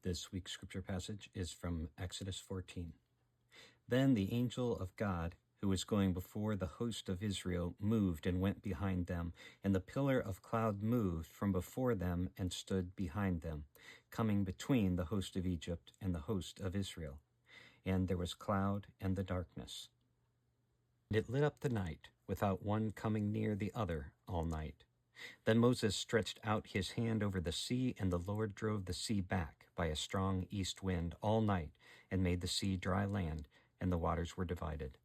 This week's scripture passage is from Exodus 14. Then the angel of God, who was going before the host of Israel, moved and went behind them, and the pillar of cloud moved from before them and stood behind them, coming between the host of Egypt and the host of Israel. And there was cloud and the darkness. And it lit up the night, without one coming near the other all night. Then Moses stretched out his hand over the sea, and the Lord drove the sea back by a strong east wind all night, and made the sea dry land, and the waters were divided.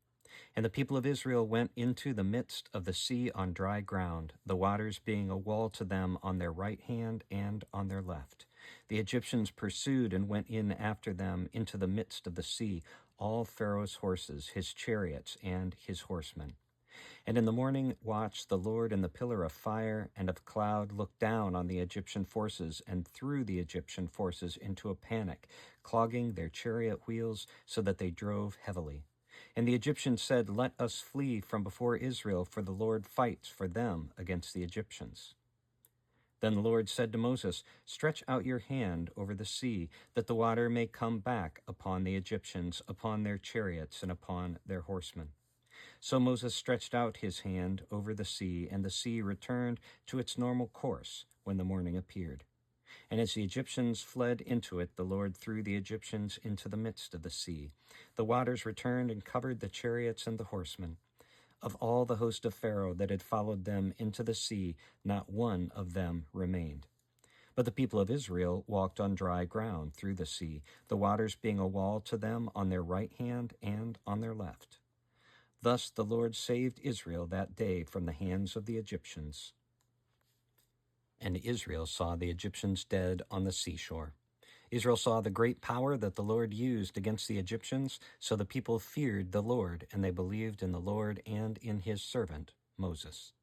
And the people of Israel went into the midst of the sea on dry ground, the waters being a wall to them on their right hand and on their left. The Egyptians pursued and went in after them into the midst of the sea, all Pharaoh's horses, his chariots, and his horsemen. And in the morning watch the Lord in the pillar of fire and of cloud looked down on the Egyptian forces and threw the Egyptian forces into a panic, clogging their chariot wheels so that they drove heavily. And the Egyptians said, "Let us flee from before Israel, for the Lord fights for them against the Egyptians." Then the Lord said to Moses, "Stretch out your hand over the sea, that the water may come back upon the Egyptians, upon their chariots, and upon their horsemen." So Moses stretched out his hand over the sea, and the sea returned to its normal course when the morning appeared. And as the Egyptians fled into it, the Lord threw the Egyptians into the midst of the sea. The waters returned and covered the chariots and the horsemen. Of all the host of Pharaoh that had followed them into the sea, not one of them remained. But the people of Israel walked on dry ground through the sea, the waters being a wall to them on their right hand and on their left. Thus the Lord saved Israel that day from the hands of the Egyptians. And Israel saw the Egyptians dead on the seashore. Israel saw the great power that the Lord used against the Egyptians, so the people feared the Lord, and they believed in the Lord and in his servant Moses.